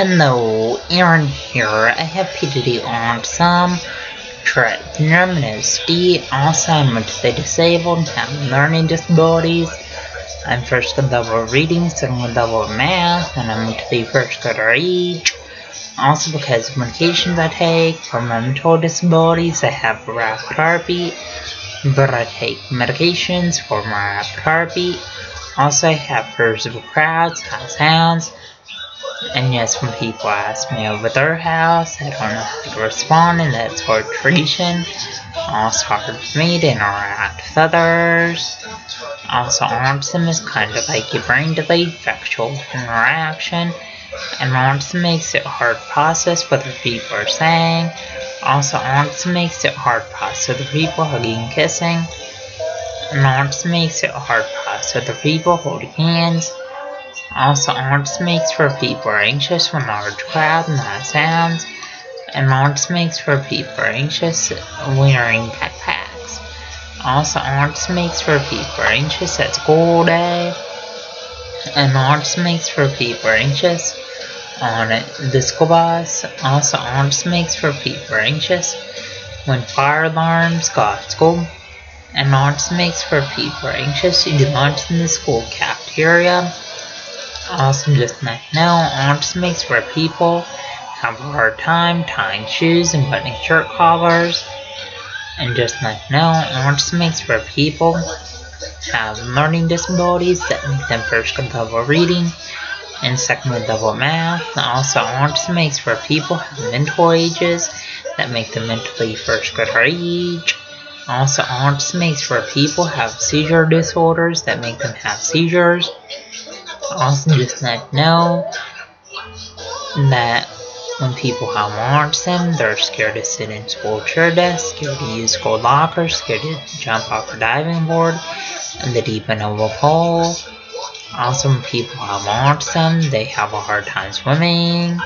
Hello, Aaron here. I have PDD on some terminology, also I'm mentally disabled, have learning disabilities. I'm first level reading, second level math, and I'm mentally first letter age. Also because of medications I take for my mental disabilities, I have a rapid heartbeat, but I take medications for my rapid heartbeat. Also I have fears of crowds, sounds. And yes, when people ask me over their house, I don't know how to respond, and that's hard treatment. Also hard for me to interact with others. Also, autism is kind of like a brain delay, factual interaction, and autism makes it hard to process what other people are saying. Also, autism makes it hard to process other people hugging and kissing. And autism makes it hard to process other people holding hands. Also, autism makes for people anxious when large crowd and loud sounds, and autism makes for people anxious wearing backpacks. Also, autism makes for people anxious at school day, and autism makes for people anxious on the school bus. Also, autism makes for people anxious when fire alarms go at school, and autism makes for people anxious to do lunch in the school cafeteria. Also, just like now, autism makes where people have a hard time tying shoes and buttoning shirt collars. And just like now, autism makes where people have learning disabilities that make them first level reading and second level math. Also, autism makes where people have mental ages that make them mentally first grader age. Also, autism makes where people have seizure disorders that make them have seizures. Also, just not know that when people have autism, they're scared to sit in school chair desks, scared to use school lockers, scared to jump off a diving board in the deep end of a pool. Also, when people have autism, they have a hard time swimming,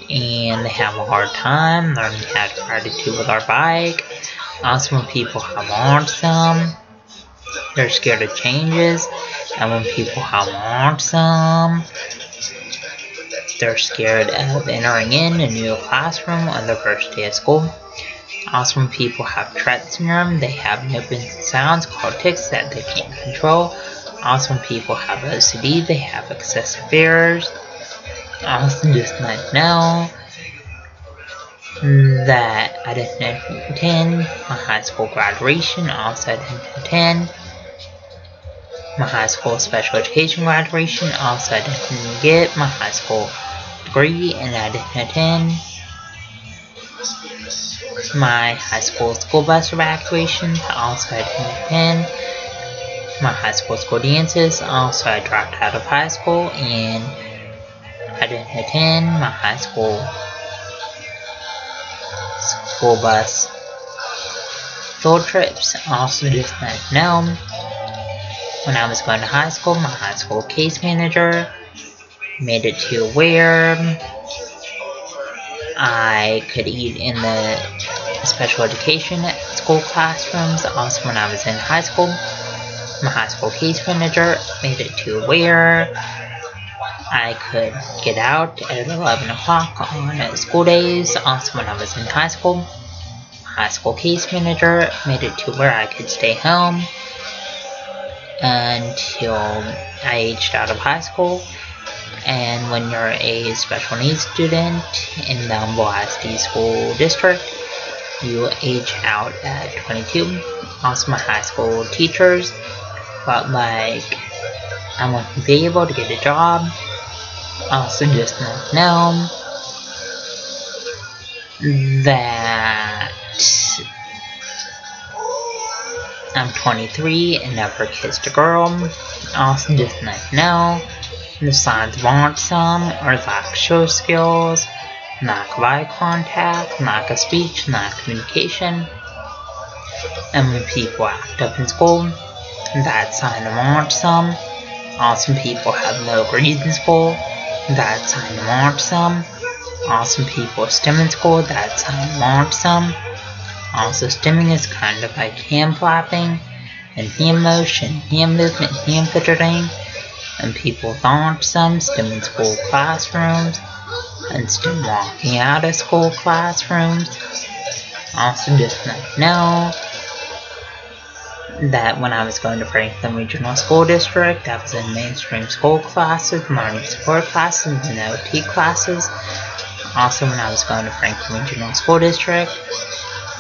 and they have a hard time learning how to ride a two-wheeler bike. Also, when people have autism, they're scared of changes, and when people have autism, they're scared of entering in a new classroom on their first day of school. Also, when people have Tourette syndrome, they have nipping sounds called tics that they can't control. Also, when people have OCD, they have excessive fears. Also, just not know that I didn't attend my high school graduation. Also, I didn't attend my high school special education graduation. Also, I didn't get my high school degree, and I didn't attend my high school bus evacuation. Also, I didn't attend my high school dances. Also, I dropped out of high school, and I didn't attend my high school bus field trips. Also, just not know, when I was going to high school, my high school case manager made it to where I could eat in the special education school classrooms. Also, when I was in high school, my high school case manager made it to where I could get out at 11 o'clock on school days. Also, when I was in high school, my high school case manager made it to where I could stay home until I aged out of high school. And when you're a special needs student in the Boasti School District, you age out at 22. Also, my high school teachers felt like I wouldn't be able to get a job. Also, just not know that I'm 23 and never kissed a girl. Also, just not know the signs of autism are lack of social skills, lack of eye contact, lack of speech, lack of communication. And when people act up in school, that's a sign of autism. Also, people have low grades in school, that's a sign of autism. Also, people stim in school, that's a sign of autism. Also, stimming is kind of like hand flapping and hand motion, hand movement, hand fidgeting. And people with autism stim in school classrooms. instead of walking out of school classrooms. Also, just know that when I was going to Franklin Regional School District, I was in mainstream school classes, learning support classes, and OT classes. Also, when I was going to Franklin Regional School District,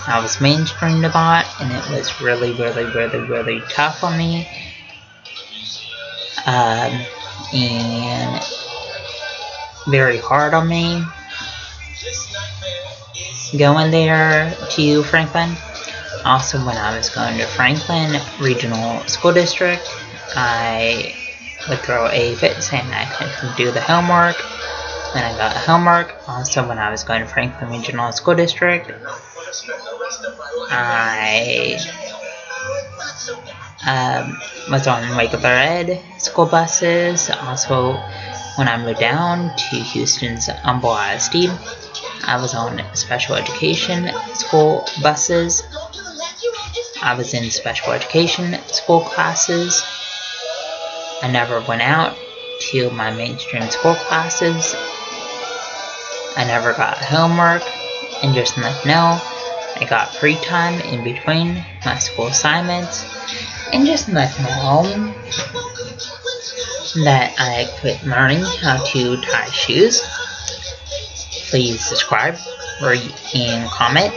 I was mainstreamed a lot, and it was really, really, really, really tough on me. And very hard on me going there to Franklin. Also, when I was going to Franklin Regional School District, I would throw a fit saying I couldn't do the homework, and I got homework. Also, when I was going to Franklin Regional School District, I was on regular ed school buses. Also, when I moved down to Houston's Humble ISD, I was on special education school buses. I was in special education school classes. I never went out to my mainstream school classes. I never got homework, and just to let you know, I got free time in between my school assignments, and just to let you know that I quit learning how to tie shoes. Please subscribe, rate, and comment.